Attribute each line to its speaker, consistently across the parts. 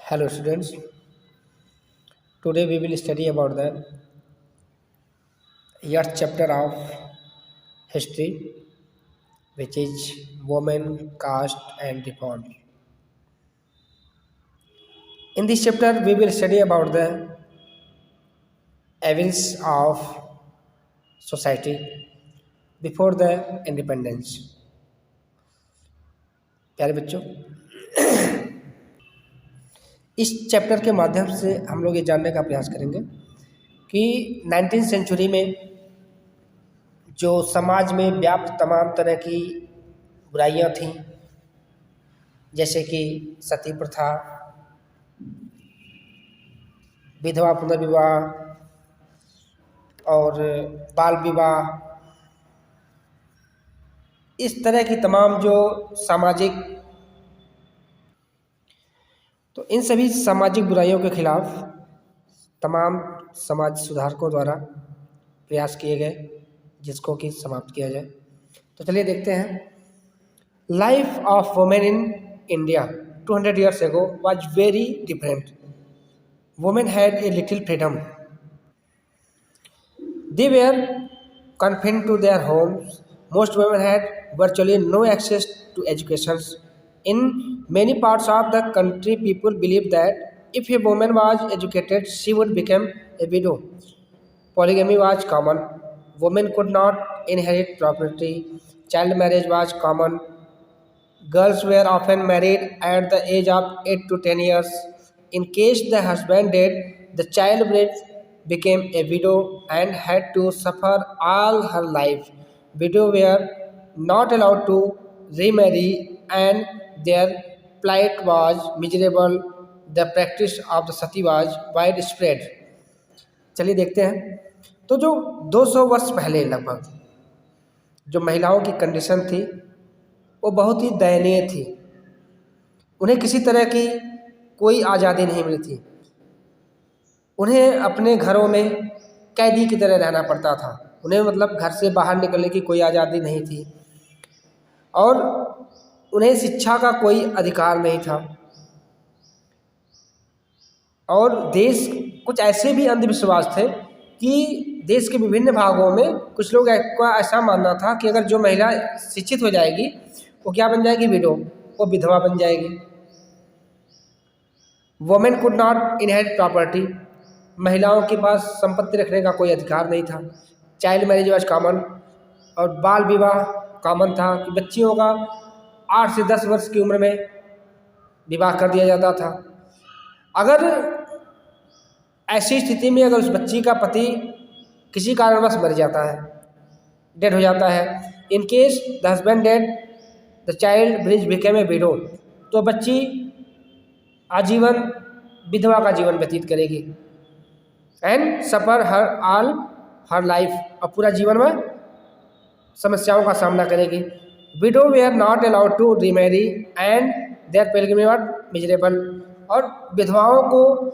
Speaker 1: Hello students, today we will study about the 8th chapter of history, which is women, caste and reform. In this chapter we will study about the events of society before the independence. प्यारे बच्चों, इस chapter के माध्यम से हम लोग ये जानने का प्रयास करेंगे कि 19th सेंचुरी में जो समाज में व्याप्त तमाम तरह की बुराइयां थीं, जैसे कि सती प्रथा, विधवा पुनर्विवाह और बाल विवाह, इस तरह की तमाम जो सामाजिक, तो इन सभी सामाजिक बुराइयों के खिलाफ तमाम समाज सुधारकों द्वारा प्रयास किए गए, जिसको कि समाप्त किया जाए। तो चलिए देखते हैं। Life of women in India 200 years ago was very different. Women had a little freedom. They were confined to their homes. Most women had virtually no access to education. In many parts of the country, people believed that if a woman was educated, she would become a widow. Polygamy was common. Women could not inherit property. Child marriage was common. Girls were often married at the age of 8 to 10 years. In case the husband died, the child became a widow and had to suffer all her life. Widows were not allowed to remarry and their plight was miserable. The practice of the sati was widespread. चलिए देखते हैं। तो जो 200 वर्ष पहले लगभग जो महिलाओं की कंडीशन थी वो बहुत ही दयनीय थी। उन्हें किसी तरह की कोई आज़ादी नहीं मिली थी। उन्हें अपने घरों में कैदी की तरह रहना पड़ता था। उन्हें मतलब घर से बाहर निकलने की कोई आज़ादी नहीं थी और उन्हें शिक्षा का कोई अधिकार नहीं था। और देश कुछ ऐसे भी अंधविश्वास थे कि देश के विभिन्न भागों में कुछ लोग का ऐसा मानना था कि अगर जो महिला शिक्षित हो जाएगी वो क्या बन जाएगी? विडो, वो विधवा बन जाएगी। Women could not inherit property, महिलाओं के पास संपत्ति रखने का कोई अधिकार नहीं था। चाइल्ड मैरिज वाज कॉमन, और बाल विवाह कॉमन था कि बच्चियों का 8 से 10 वर्ष की उम्र में विवाह कर दिया जाता था। अगर ऐसी स्थिति में अगर उस बच्ची का पति किसी कारणवश मर जाता है, डेड हो जाता है, in case the husband dead the child bride became a widow, तो बच्ची आजीवन विधवा का जीवन व्यतीत करेगी। And suffer all her life, और पूरा जीवन में समस्याओं का सामना करेगी। विडो वे are not allowed to remarry and their pilgrimage were miserable, और विधवाओं को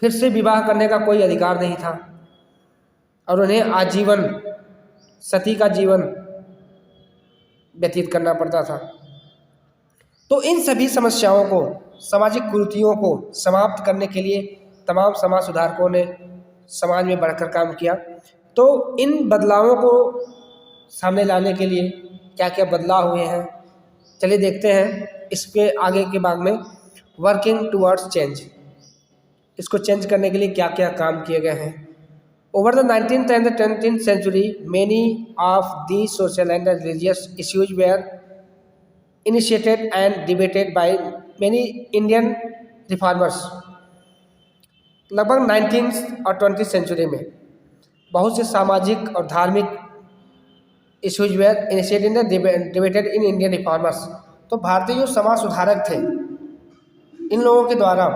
Speaker 1: फिर से विवाह करने का कोई अधिकार नहीं था और उन्हें आजीवन सती का जीवन व्यतीत करना पड़ता था। तो इन सभी समस्याओं को, सामाजिक कुरीतियों को समाप्त करने के लिए तमाम समाज सुधारकों ने समाज में बढ़कर काम किया। तो इन बदलावों को सामने लाने के लिए क्या क्या बदलाव हुए हैं, चलिए देखते हैं। इसके आगे के भाग में वर्किंग टुवर्ड्स चेंज, इसको चेंज करने के लिए क्या क्या काम किए गए हैं। Over the 19th and the 20th century, many of these social and religious issues were initiated and debated by many Indian reformers. लगभग 19th और 20th सेंचुरी में बहुत से सामाजिक और धार्मिक issues were initiated and debated in Indian reformers. तो भारतीय जो समाज सुधारक थे, इन लोगों के द्वारा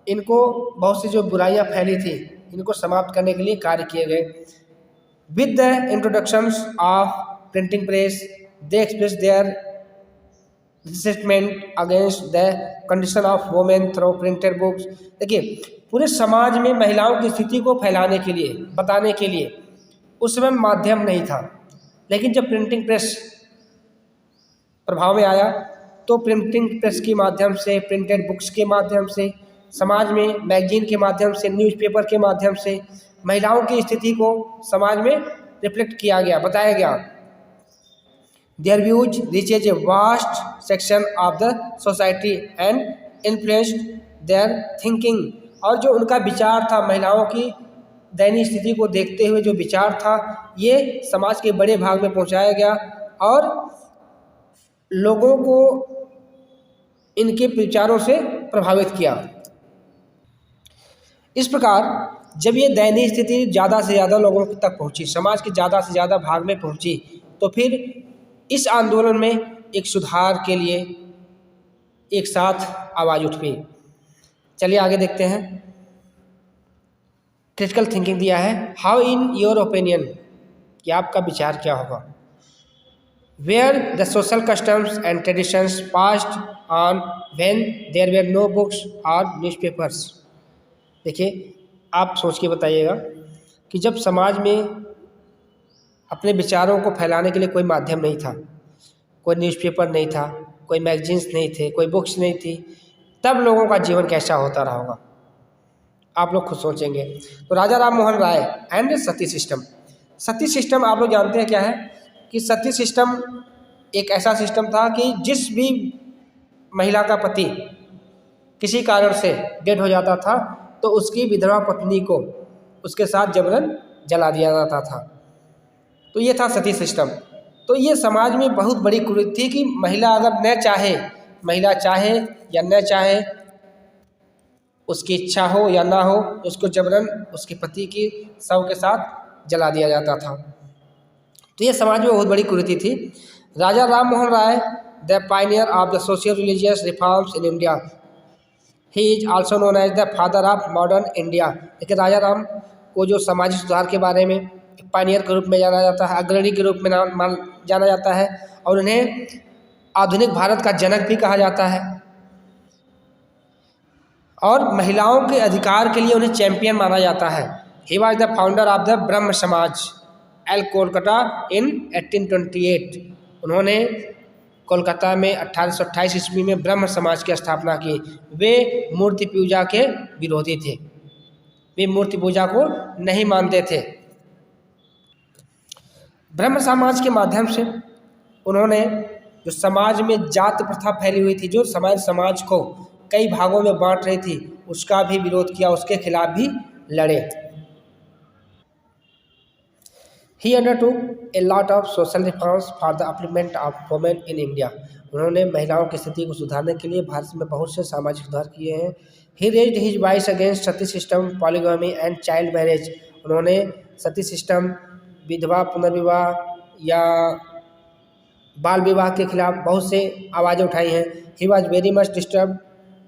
Speaker 1: इनको बहुत सी जो बुराइयां फैली थी इनको समाप्त करने के लिए कार्य किए गए। With the introductions of printing press, they express their resentment against the condition of women through printed books. देखिए, पूरे समाज में महिलाओं की स्थिति को फैलाने के लिए, बताने के लिए उस समय माध्यम नहीं था, लेकिन जब प्रिंटिंग प्रेस प्रभाव में आया तो प्रिंटिंग प्रेस के माध्यम से, प्रिंटेड बुक्स के माध्यम से, समाज में मैगजीन के माध्यम से, न्यूज़पेपर के माध्यम से महिलाओं की स्थिति को समाज में रिफ्लेक्ट किया गया, बताया गया। Their views reaches a vast section of the society and influenced there thinking. और जो उनका विचार था, महिलाओं की दयनीय स्थिति को देखते हुए जो विचार था, ये समाज के बड़े भाग में पहुंचाया गया और लोगों को इनके विचारों से प्रभावित किया। इस प्रकार जब ये दयनीय स्थिति ज़्यादा से ज़्यादा लोगों तक पहुंची, समाज के ज़्यादा से ज़्यादा भाग में पहुंची, तो फिर इस आंदोलन में एक सुधार के लिए एक साथ आवाज़ उठी। चलिए आगे देखते हैं। क्रिटिकल थिंकिंग दिया है, हाउ इन योर ओपिनियन, कि आपका विचार क्या होगा। Where the social customs and traditions passed on when there were no books और न्यूज़पेपर्स। देखिए, आप सोच के बताइएगा कि जब समाज में अपने विचारों को फैलाने के लिए कोई माध्यम नहीं था, कोई न्यूज़पेपर नहीं था, कोई मैगजीन्स नहीं थे, कोई बुक्स नहीं थी, तब लोगों का जीवन कैसा होता रहा होगा, आप लोग खुद सोचेंगे। तो Raja Ram Mohan Roy and sati system. Sati system आप लोग जानते हैं क्या है, कि सती सिस्टम एक ऐसा सिस्टम था कि जिस भी महिला का पति किसी कारण से डेड हो जाता था तो उसकी विधवा पत्नी को उसके साथ जबरन जला दिया जाता था। तो ये था सती सिस्टम। तो ये समाज में बहुत बड़ी कुरीति थी कि महिला अगर न चाहे, महिला चाहे या न चाहे, उसकी इच्छा हो या ना हो, उसको जबरन उसके पति की शव के साथ जला दिया जाता था। तो ये समाज में बहुत बड़ी कुरीति थी। Raja Ram Mohan Roy, the pioneer of the social religious reforms in India, he is also known as the father of modern India. लेकिन राजा राम को जो सामाजिक सुधार के बारे में पायनियर के रूप में जाना जाता है, अग्रणी के रूप में जाना जाता है, और उन्हें आधुनिक भारत का जनक भी कहा जाता है, और महिलाओं के अधिकार के लिए उन्हें चैंपियन माना जाता है। He was the founder of the ब्रह्म समाज एल कोलकाता इन 1828। उन्होंने कोलकाता में 1828 ईस्वी में ब्रह्म समाज की स्थापना की। वे मूर्ति पूजा के विरोधी थे, वे मूर्ति पूजा को नहीं मानते थे। ब्रह्म समाज के माध्यम से उन्होंने जो समाज में जाति प्रथा फैली हुई थी, जो समाज को कई भागों में बांट रही थी, उसका भी विरोध किया, उसके खिलाफ भी लड़े। He undertook a lot of social reforms for the upliftment of women in India. उन्होंने महिलाओं की स्थिति को सुधारने के लिए भारत में बहुत से सामाजिक सुधार किए हैं। He raised his voice against Sati system, polygamy and child marriage. उन्होंने सती सिस्टम, विधवा पुनर्विवाह या बाल विवाह के खिलाफ बहुत से आवाज़ें उठाई हैं। He was very much disturbed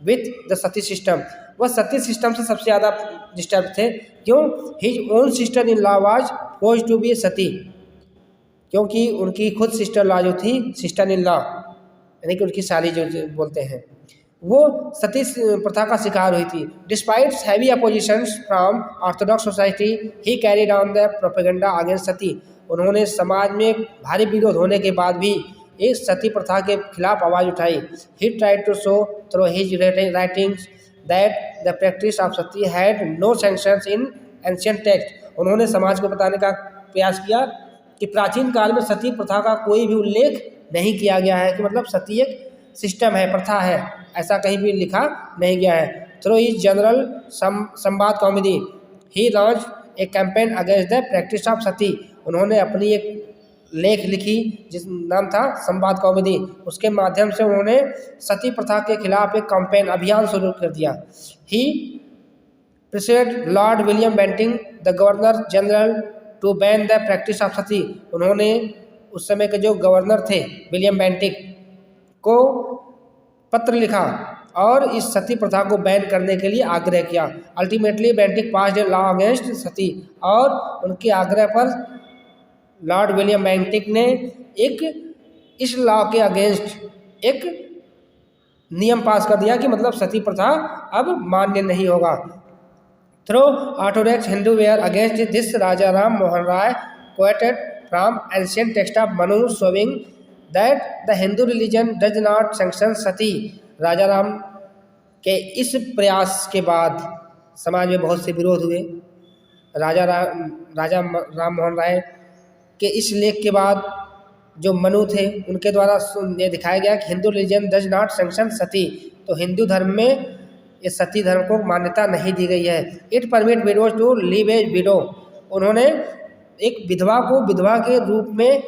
Speaker 1: with the Sati system. वह सती सिस्टम से सबसे ज़्यादा डिस्टर्ब थे। क्यों? His own sister in law was forced to be सती, क्योंकि उनकी खुद सिस्टर लॉ जो थी, सिस्टर इन लॉ यानी कि उनकी साली जो बोलते हैं, वो सती प्रथा का शिकार हुई थी। Despite heavy oppositions from orthodox society, he carried on the propaganda against sati. उन्होंने समाज में भारी विरोध होने के बाद भी इस सती प्रथा के खिलाफ आवाज़ उठाई। He tried to show through his writings that the practice of sati had no sanctions in ancient text. उन्होंने समाज को बताने का प्रयास किया कि प्राचीन काल में सती प्रथा का कोई भी उल्लेख नहीं किया गया है, कि मतलब सती एक सिस्टम है, प्रथा है, ऐसा कहीं भी लिखा नहीं गया है। Through his journal Sambad Kaumudi he launch a campaign against the practice of sati. उन्होंने अपनी एक लेख लिखी जिस नाम था संवाद कॉमेडी, उसके माध्यम से उन्होंने सती प्रथा के खिलाफ एक कैंपेन, अभियान शुरू कर दिया। He president Lord William Bentinck the governor general to ban the practice of sati. उन्होंने उस समय के जो गवर्नर थे विलियम बेंटिंग को पत्र लिखा और इस सती प्रथा को बैन करने के लिए आग्रह किया। Ultimately Bentinck passed a law against सती, और उनके आग्रह पर लॉर्ड विलियम बेंटिंग ने इस लॉ के अगेंस्ट एक नियम पास कर दिया कि मतलब सती प्रथा अब मान्य नहीं होगा। Through orthodox Hindu were against this Raja Ram Mohan Roy quoted from ancient text of Manu showing that the Hindu religion does not sanction sati. Raja Ram के इस प्रयास के बाद समाज में बहुत से विरोध हुए। राजा राम मोहन राय के इस लेख के बाद जो मनु थे उनके द्वारा ये दिखाया गया कि Hindu religion does not sanction sati, तो हिंदू धर्म में इस सती धर्म को मान्यता नहीं दी गई है। It permit widows to live as widow, उन्होंने एक विधवा को विधवा के रूप में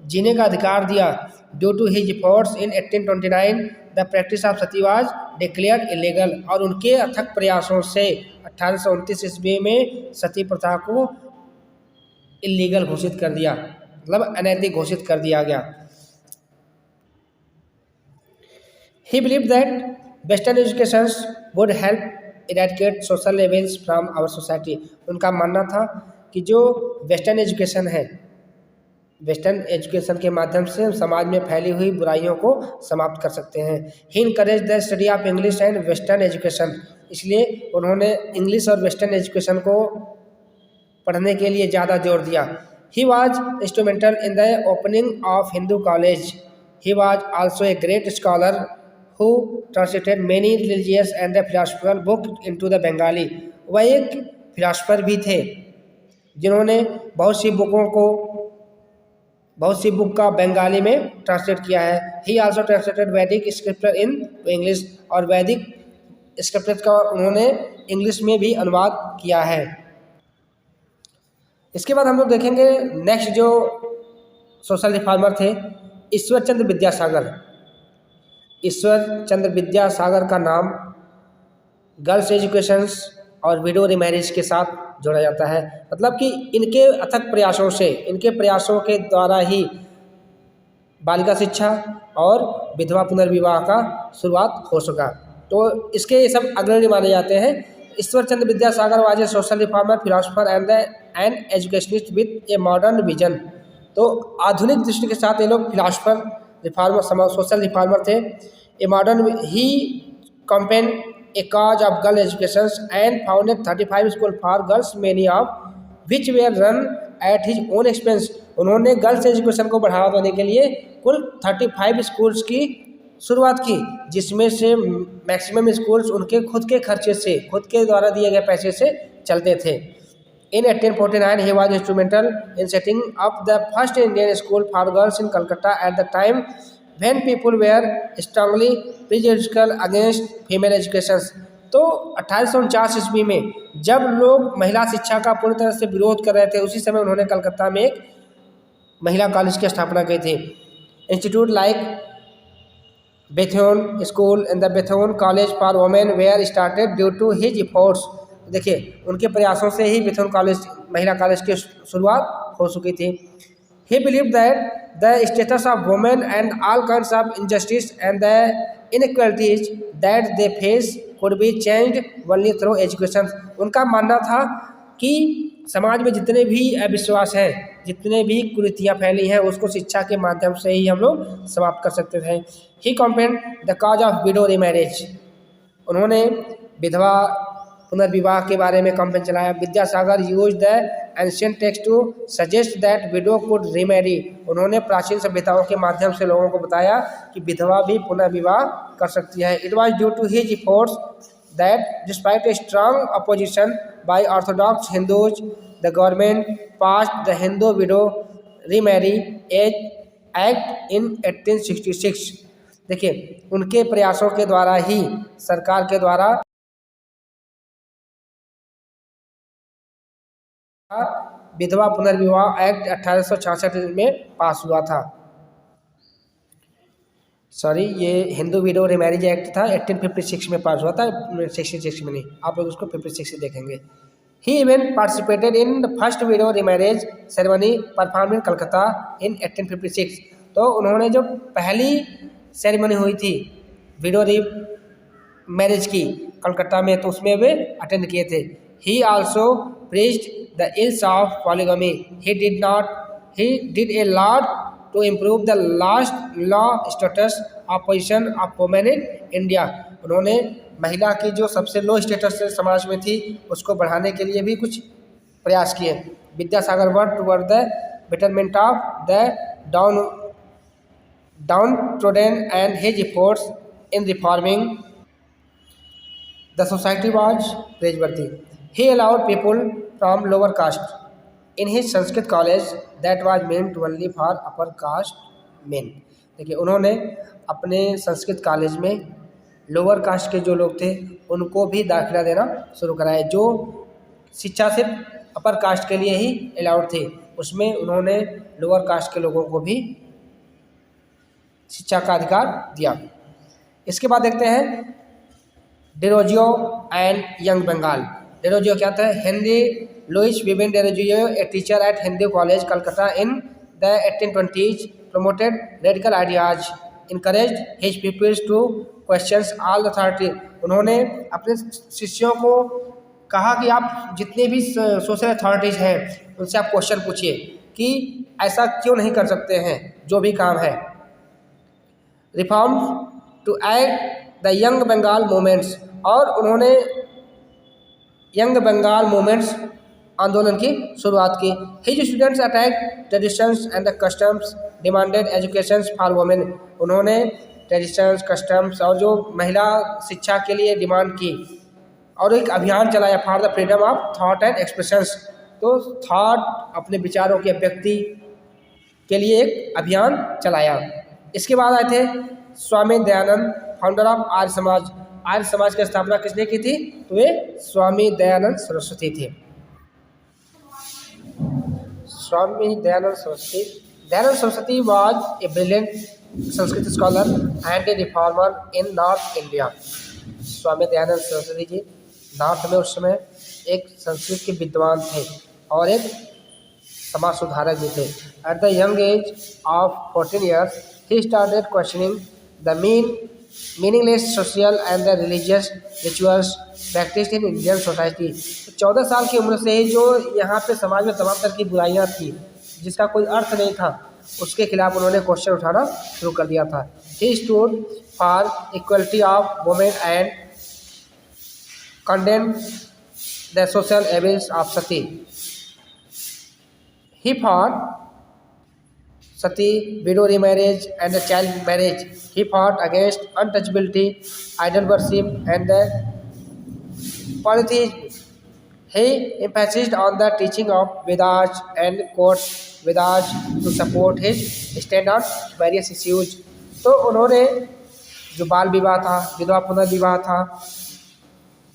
Speaker 1: जीने का अधिकार दिया। Due to his efforts in 1829 the practice of sati was declared illegal, और उनके अथक प्रयासों से 1829 ईस्वी में सती प्रथा को इलीगल घोषित कर दिया, मतलब अनैतिक घोषित कर दिया गया। He believed that Western education would help eradicate social evils from our society। उनका मानना था कि जो वेस्टर्न एजुकेशन है, वेस्टर्न एजुकेशन के माध्यम से हम समाज में फैली हुई बुराइयों को समाप्त कर सकते हैं। He encouraged the study of English and Western education, इसलिए उन्होंने इंग्लिश और वेस्टर्न एजुकेशन को पढ़ने के लिए ज़्यादा जोर दिया। He was instrumental in the opening of Hindu college। He was also a great scholar who translated many religious and philosophical books into the Bengali। वह एक फिलासफर भी थे जिन्होंने बहुत सी बुक का बंगाली में ट्रांसलेट किया है। He also translated वैदिक स्क्रिप्चर इन इंग्लिश, और वैदिक स्क्रिप्चर का उन्होंने इंग्लिश में भी अनुवाद किया है। इसके बाद हम लोग देखेंगे नेक्स्ट जो सोशल रिफॉर्मर थे, ईश्वर चंद्र विद्यासागर। ईश्वर चंद्र विद्यासागर का नाम गर्ल्स एजुकेशंस और विडो रिमैरिज के साथ जोड़ा जाता है, मतलब कि इनके अथक प्रयासों से, इनके प्रयासों के द्वारा ही बालिका शिक्षा और विधवा पुनर्विवाह का शुरुआत हो सका। तो इसके ये सब अग्रणी माने जाते हैं। Ishwar Chandra Vidyasagar was a social reformer, philosopher and educationist with a modern vision. तो आधुनिक दृष्टि के साथ ये लोग फिलोसफर, रिफॉर्मर, सोशल रिफॉर्मर थे। A modern he campaign a cause of girl education and founded 35 schools for girls, many of which were run at his own expense। उन्होंने girls education को बढ़ावा देने के लिए कुल 35 स्कूल्स की शुरुआत की, जिसमें से मैक्सिमम स्कूल्स उनके खुद के खर्चे से, खुद के द्वारा दिए गए पैसे से चलते थे। In 1849 he was instrumental in setting up the first Indian school for girls in Calcutta at the time when people were strongly prejudiced against female education। तो 1849 ईस्वी में जब लोग महिला शिक्षा का पूरी तरह से विरोध कर रहे थे, उसी समय उन्होंने कलकत्ता में एक महिला कॉलेज की स्थापना की थी। Institute like Bethune school and the Bethune college for women were started due to his efforts. देखिए उनके प्रयासों से ही बेथेन कॉलेज, महिला कॉलेज की शुरुआत हो चुकी थी। He believed that the status of women and all kinds of injustice and the inequalities that they face could be changed only through education। उनका मानना था कि समाज में जितने भी अविश्वास हैं, जितने भी कुरीतियाँ फैली हैं, उसको शिक्षा के माध्यम से ही हम लोग समाप्त कर सकते थे। He campaigned the cause of widow remarriage। उन्होंने विधवा पुनर्विवाह के बारे में कैंपेन चलाया। Vidyasagar use the ancient text to suggest that widow could remarry. उन्होंने प्राचीन सभ्यताओं के माध्यम से लोगों को बताया कि विधवा भी पुनर्विवाह कर सकती है। It was due to his efforts that despite a strong opposition by orthodox Hindus the government passed the Hindu widow remarriage act in 1866। देखिए उनके प्रयासों के द्वारा ही सरकार के द्वारा विधवा पुनर्विवाह एक्ट 1866 में पास हुआ था। सॉरी, ये हिंदू विडो रिमैरिज एक्ट था, 1856 में पास हुआ था, 66 में नहीं। आप लोग उसको 56 से देखेंगे। He even participated in the first widow remarriage ceremony perform in Calcutta in 1856। तो उन्होंने जो पहली सेरेमनी हुई थी विडो मैरिज की कलकत्ता में, तो उसमें वे अटेंड किए थे। ही also praised the ills of polygamy। He did a lot to improve the last law status of position of women in India। उन्होंने महिला की जो सबसे लो स्टेटस समाज में थी उसको बढ़ाने के लिए भी कुछ प्रयास किए। Vidyasagar work toward the betterment of the downtrodden and his efforts in reforming the society was praiseworthy. He allowed people from lower caste in his Sanskrit college that was meant only for upper caste men. देखिए उन्होंने अपने Sanskrit college में lower caste के जो लोग थे उनको भी दाखिला देना शुरू कराया। जो शिक्षा सिर्फ अपर कास्ट के लिए ही अलाउड थी, उसमें उन्होंने लोअर कास्ट के लोगों को भी शिक्षा का अधिकार दिया। इसके बाद देखते हैं डेरोजियो एंड यंग बंगाल। डेरोजियो क्या था? Henry Louis Vivian Derozio, a teacher at Hindu college Calcutta in the 1820s, promoted radical ideas, encouraged his pupils to question all authority. उन्होंने अपने शिष्यों को कहा कि आप जितने भी सोशल अथॉरिटीज़ हैं उनसे आप क्वेश्चन पूछिए कि ऐसा क्यों नहीं कर सकते हैं जो भी काम है। Reform to aid the young Bengal movements, और उन्होंने यंग बंगाल मूवमेंट्स आंदोलन की शुरुआत की। His students attack traditions and the customs, demanded education for women. उन्होंने ट्रेडिशंस, कस्टम्स और जो महिला शिक्षा के लिए डिमांड की और एक अभियान चलाया for the freedom of thought and expressions. तो थॉट, अपने विचारों की अभिव्यक्ति के लिए एक अभियान चलाया। इसके बाद आए थे स्वामी दयानंद, फाउंडर ऑफ आर्य समाज। आर्य समाज की स्थापना किसने की थी? तो वे स्वामी दयानंद सरस्वती थे। Swami Dayanand Saraswati. Dayanand Saraswati was a brilliant Sanskrit scholar and a reformer in north India. Swami Dayanand Saraswati ji north में उस समय एक संस्कृत के विद्वान थे और एक समाज सुधारक भी थे। At the young age of 14 years he started questioning the meaningless social and the religious rituals practiced in Indian society। 14 साल की उम्र से ही जो यहाँ पे समाज में तमाम तरह की बुराइयाँ थी जिसका कोई अर्थ नहीं था, उसके खिलाफ उन्होंने क्वेश्चन उठाना शुरू कर दिया था। He stood for equality of women and condemned the social evils of sati. He fought sati, widow remarriage and the child marriage. He fought against untouchability, idol worship and the polytheism. He emphasized on the teaching of Vedas and quotes Vedas to support his stand on various issues। तो उन्होंने जो बाल विवाह था, विधवा पुनर्विवाह था,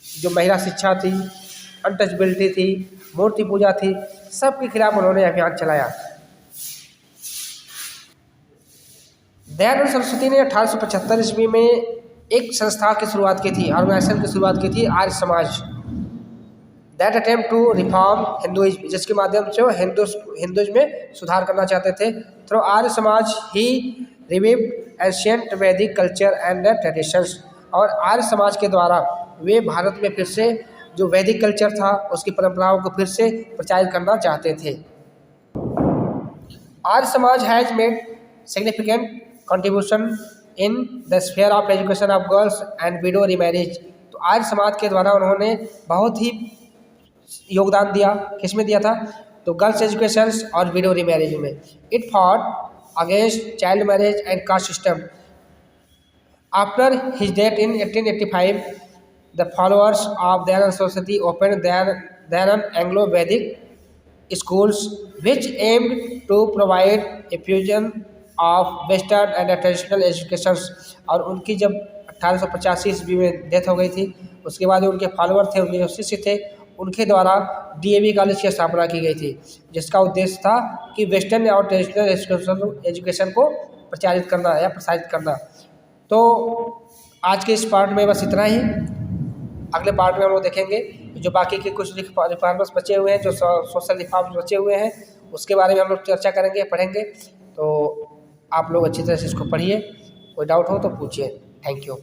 Speaker 1: जो महिला शिक्षा थी, अनटचबिलिटी थी, मूर्ति पूजा थी, सब के खिलाफ उन्होंने अभियान चलाया। दयानंद सरस्वती ने 1875 ईस्वी में एक संस्था की शुरुआत की थी, ऑर्गेनाइजेशन की शुरुआत की थी, Arya Samaj. That attempt to reform Hinduism, जिसके माध्यम से वो हिंदुइज्म में सुधार करना चाहते थे। थ्रू आर्य समाज ही रिवाइव्ड एंशिएंट वैदिक कल्चर एंड ट्रेडिशंस, और आर्य समाज के द्वारा वे भारत में फिर से जो वैदिक कल्चर था उसकी परंपराओं को फिर से प्रचारित करना चाहते थे। Arya Samaj has made significant contribution in the sphere of education of girls and window remarriage. तो आर्य समाज के द्वारा उन्होंने बहुत ही योगदान दिया। किस में दिया था? तो गर्ल्स एजुकेशन और विडो रीमैरिज में। It fought against child marriage and caste system. After his death in 1885 the followers of Dayanand Saraswati open Dayanand Anglo Vedic schools which aimed to provide a fusion of western and traditional education. और उनकी जब 1885 ईस्वी में death हो गई थी, उसके बाद उनके फॉलोअर थे, उनके जो शिष्य थे, उनके द्वारा डीएवी कॉलेज की स्थापना की गई थी, जिसका उद्देश्य था कि वेस्टर्न और ट्रेडिशनल एजुकेशन को प्रचारित करना या प्रसारित करना। तो आज के इस पार्ट में बस इतना ही। अगले पार्ट में हम लोग देखेंगे जो बाकी के कुछ रिफॉर्म्स बचे हुए हैं, जो सोशल रिफॉर्म्स बचे हुए हैं, उसके बारे में हम लोग चर्चा करेंगे, पढ़ेंगे। तो आप लोग अच्छी तरह से इसको पढ़िए, कोई डाउट हो तो पूछिए। Thank you.